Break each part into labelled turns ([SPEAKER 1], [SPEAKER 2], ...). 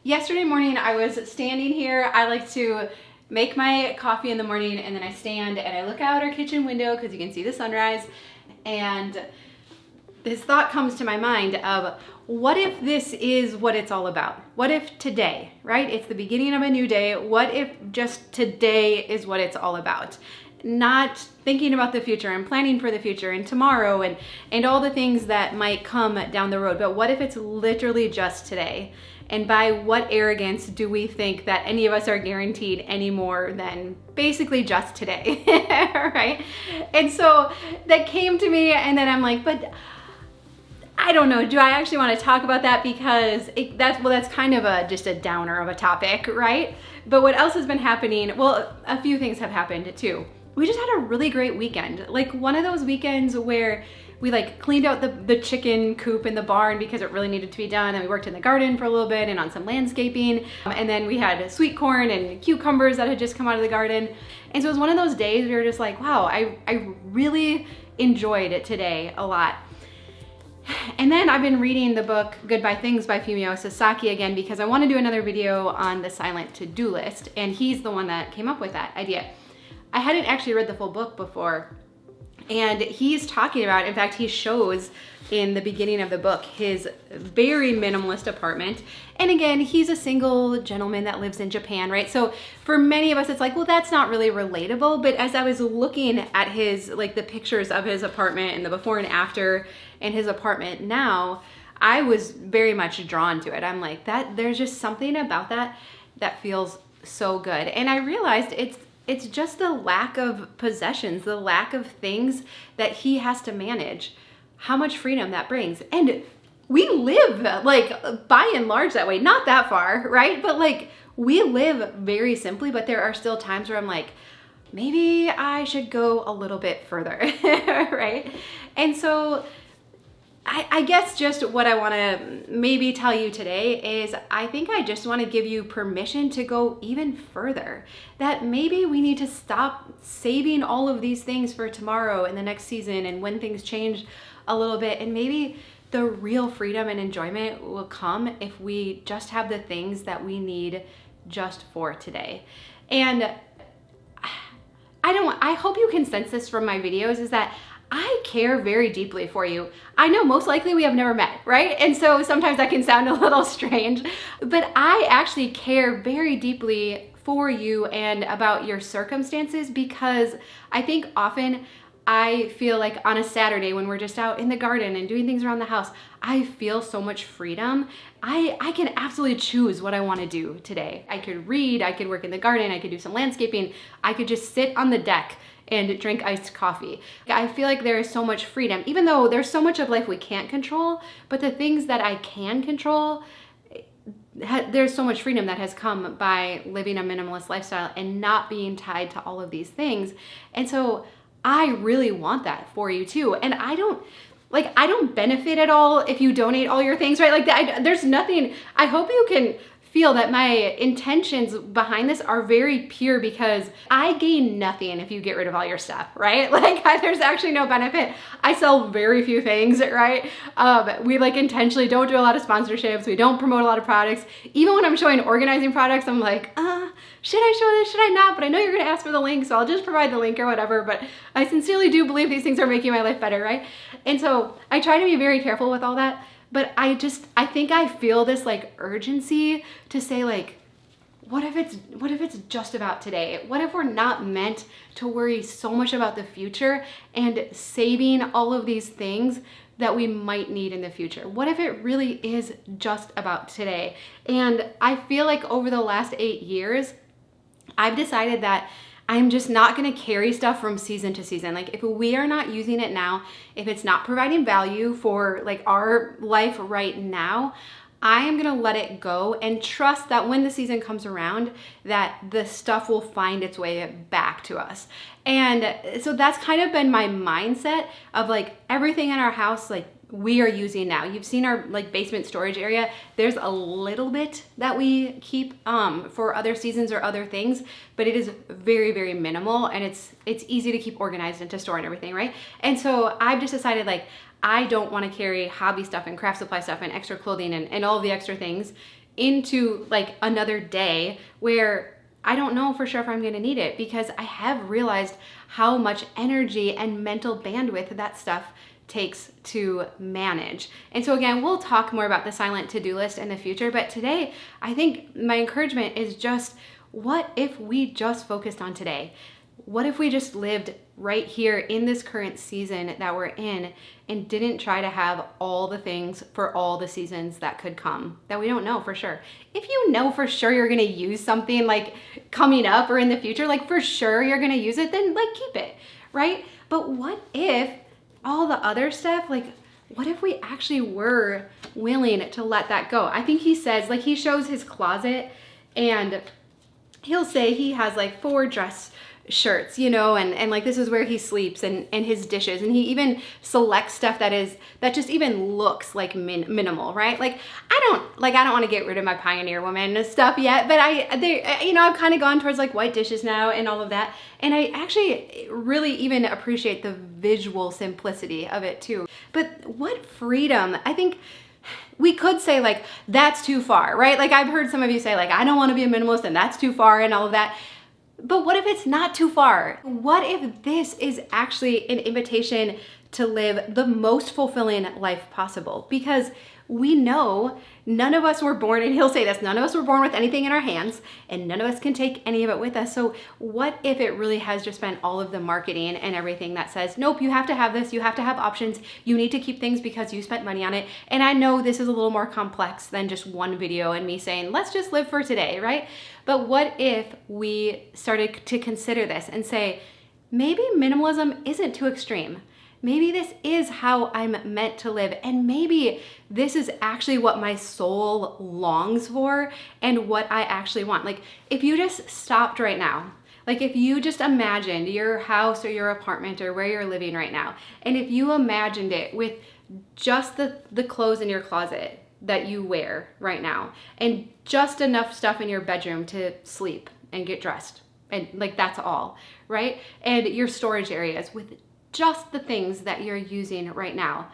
[SPEAKER 1] Yesterday morning I was standing here. I like to make my coffee in the morning and then I stand and I look out our kitchen window because you can see the sunrise, and this thought comes to my mind of, what if this is what it's all about? What if today, right? It's the beginning of a new day. What if just today is what it's all about? Not thinking about the future and planning for the future and tomorrow and all the things that might come down the road. But what if it's literally just today? And by what arrogance do we think that any of us are guaranteed any more than basically just today, right? And so that came to me, and then I'm like, but I don't know, do I actually want to talk about that? Because that's kind of just a downer of a topic, right? But what else has been happening? Well, a few things have happened too. We just had a really great weekend. Like one of those weekends where we like cleaned out the chicken coop in the barn because it really needed to be done, and we worked in the garden for a little bit and on some landscaping, and then we had sweet corn and cucumbers that had just come out of the garden. And so it was one of those days we were just like, wow, I really enjoyed it today a lot. And then I've been reading the book Goodbye Things by Fumio Sasaki again because I want to do another video on the silent to-do list, and he's the one that came up with that idea. I hadn't actually read the full book before, and he's talking about, in fact, he shows in the beginning of the book his very minimalist apartment. And again, he's a single gentleman that lives in Japan, right? So for many of us, it's like, well, that's not really relatable. But as I was looking at his, like the pictures of his apartment and the before and after in his apartment now, I was very much drawn to it. I'm like, there's just something about that feels so good. And I realized it's just the lack of possessions, the lack of things that he has to manage, how much freedom that brings. And we live like by and large that way, not that far, right? But like we live very simply, but there are still times where I'm like, maybe I should go a little bit further, right? And so I guess just what I want to maybe tell you today is I think I just want to give you permission to go even further. That maybe we need to stop saving all of these things for tomorrow and the next season and when things change a little bit, and maybe the real freedom and enjoyment will come if we just have the things that we need just for today. And I hope you can sense this from my videos, is that I care very deeply for you. I know most likely we have never met, right? And so sometimes that can sound a little strange, but I actually care very deeply for you and about your circumstances, because I think often I feel like on a Saturday when we're just out in the garden and doing things around the house, I feel so much freedom. I can absolutely choose what I want to do today. I could read, I could work in the garden, I could do some landscaping, I could just sit on the deck and drink iced coffee. I feel like there is so much freedom, even though there's so much of life we can't control, but the things that I can control, there's so much freedom that has come by living a minimalist lifestyle and not being tied to all of these things. And so I really want that for you too. And I don't benefit at all if you donate all your things, right? Like there's nothing, I hope you can feel that my intentions behind this are very pure, because I gain nothing if you get rid of all your stuff, right? Like there's actually no benefit. I sell very few things, right? We like intentionally don't do a lot of sponsorships. We don't promote a lot of products. Even when I'm showing organizing products, I'm like, should I show this? Should I not? But I know you're gonna ask for the link, so I'll just provide the link or whatever. But I sincerely do believe these things are making my life better, right? And so I try to be very careful with all that. But I think I feel this like urgency to say, like, what if it's just about today? What if we're not meant to worry so much about the future and saving all of these things that we might need in the future? What if it really is just about today? And I feel like over the last 8 years, I've decided that I'm just not gonna carry stuff from season to season. Like if we are not using it now, if it's not providing value for like our life right now, I am gonna let it go and trust that when the season comes around, that the stuff will find its way back to us. And so that's kind of been my mindset of like everything in our house, like we are using now. You've seen our like basement storage area. There's a little bit that we keep for other seasons or other things, but it is very, very minimal, and it's easy to keep organized and to store and everything, right? And so I've just decided like I don't want to carry hobby stuff and craft supply stuff and extra clothing and all of the extra things into like another day where I don't know for sure if I'm gonna need it, because I have realized how much energy and mental bandwidth that stuff takes to manage. And so again, we'll talk more about the silent to-do list in the future, but today I think my encouragement is just, what if we just focused on today? What if we just lived right here in this current season that we're in and didn't try to have all the things for all the seasons that could come that we don't know for sure? If you know for sure you're gonna use something like coming up or in the future, like for sure you're gonna use it, then like keep it, right? But what if all the other stuff, like what if we actually were willing to let that go? I think he says, like he shows his closet and he'll say he has like 4 dress shirts, you know, and like this is where he sleeps and his dishes, and he even selects stuff that just even looks like minimal, right? Like I don't want to get rid of my Pioneer Woman stuff yet, but I've kind of gone towards like white dishes now and all of that, and I actually really even appreciate the visual simplicity of it too. But what freedom! I think we could say like that's too far, right? Like I've heard some of you say like I don't want to be a minimalist and that's too far and all of that. But what if it's not too far? What if this is actually an invitation to live the most fulfilling life possible? Because we know none of us were born, and he'll say this, none of us were born with anything in our hands, and none of us can take any of it with us. So what if it really has just been all of the marketing and everything that says, nope, you have to have this, you have to have options, you need to keep things because you spent money on it. And I know this is a little more complex than just one video and me saying, let's just live for today, right? But what if we started to consider this and say, maybe minimalism isn't too extreme. Maybe this is how I'm meant to live, and maybe this is actually what my soul longs for and what I actually want. Like if you just stopped right now, like if you just imagined your house or your apartment or where you're living right now, and if you imagined it with just the clothes in your closet that you wear right now, and just enough stuff in your bedroom to sleep and get dressed, and like that's all, right? And your storage areas with just the things that you're using right now,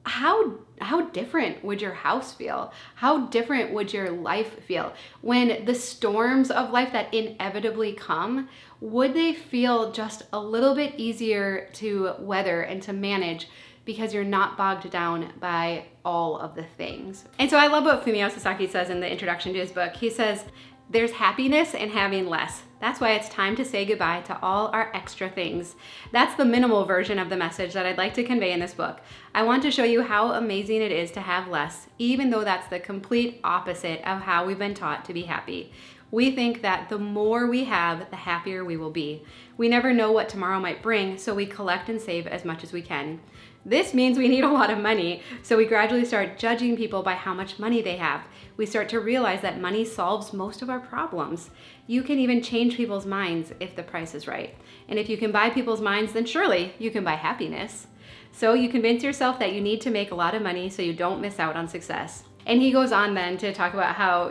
[SPEAKER 1] how different would your house feel? How different would your life feel? When the storms of life that inevitably come, would they feel just a little bit easier to weather and to manage because you're not bogged down by all of the things? And so I love what Fumio Sasaki says in the introduction to his book. He says, there's happiness in having less. That's why it's time to say goodbye to all our extra things. That's the minimal version of the message that I'd like to convey in this book. I want to show you how amazing it is to have less, even though that's the complete opposite of how we've been taught to be happy. We think that the more we have, the happier we will be. We never know what tomorrow might bring, so we collect and save as much as we can. This means we need a lot of money, so we gradually start judging people by how much money they have. We start to realize that money solves most of our problems. You can even change people's minds if the price is right. And if you can buy people's minds, then surely you can buy happiness. So you convince yourself that you need to make a lot of money so you don't miss out on success. And he goes on then to talk about how,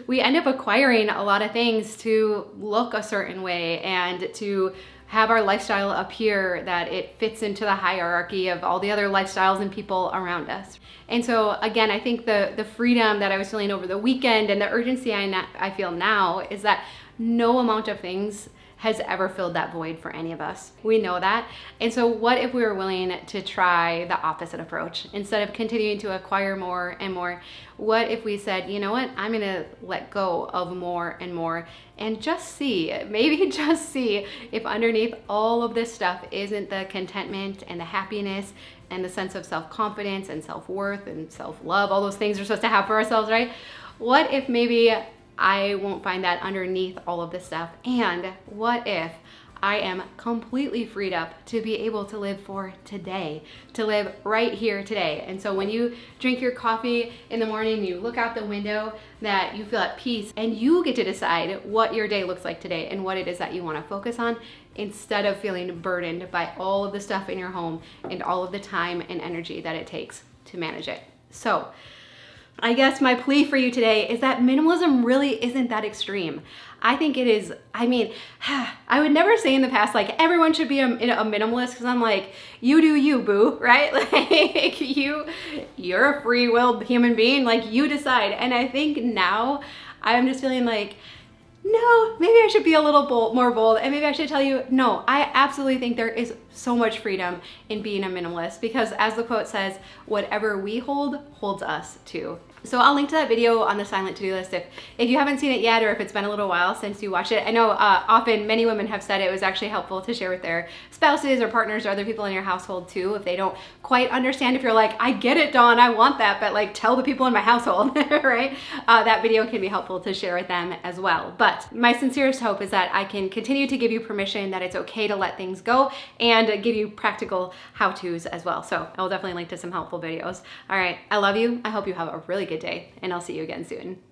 [SPEAKER 1] we end up acquiring a lot of things to look a certain way and to have our lifestyle appear that it fits into the hierarchy of all the other lifestyles and people around us. And so again, I think the freedom that I was feeling over the weekend and the urgency I feel now is that no amount of things has ever filled that void for any of us. We know that. And so what if we were willing to try the opposite approach? Instead of continuing to acquire more and more, what if we said, you know what, I'm gonna let go of more and more and just see, maybe just see if underneath all of this stuff isn't the contentment and the happiness and the sense of self-confidence and self-worth and self-love, all those things we're supposed to have for ourselves, right? What if maybe I won't find that underneath all of this stuff? And what if I am completely freed up to be able to live for today, to live right here today? And so when you drink your coffee in the morning, you look out the window, that you feel at peace and you get to decide what your day looks like today and what it is that you want to focus on, instead of feeling burdened by all of the stuff in your home and all of the time and energy that it takes to manage it. So I guess my plea for you today is that minimalism really isn't that extreme. I think it is, I mean, I would never say in the past, like, everyone should be a minimalist, because I'm like, you do you, boo, right? Like, you're a free-willed human being, like, you decide. And I think now I'm just feeling like, no, maybe I should be a little more bold, and maybe I should tell you, no, I absolutely think there is so much freedom in being a minimalist, because as the quote says, whatever we hold holds us too. So I'll link to that video on the silent to-do list if you haven't seen it yet, or if it's been a little while since you watched it. I know often many women have said it was actually helpful to share with their spouses or partners or other people in your household too, if they don't quite understand. If you're like, I get it, Dawn, I want that, but like, tell the people in my household, right? That video can be helpful to share with them as well. But my sincerest hope is that I can continue to give you permission that it's okay to let things go, and give you practical how-tos as well. So I will definitely link to some helpful videos. All right, I love you. I hope you have a really good day, and I'll see you again soon.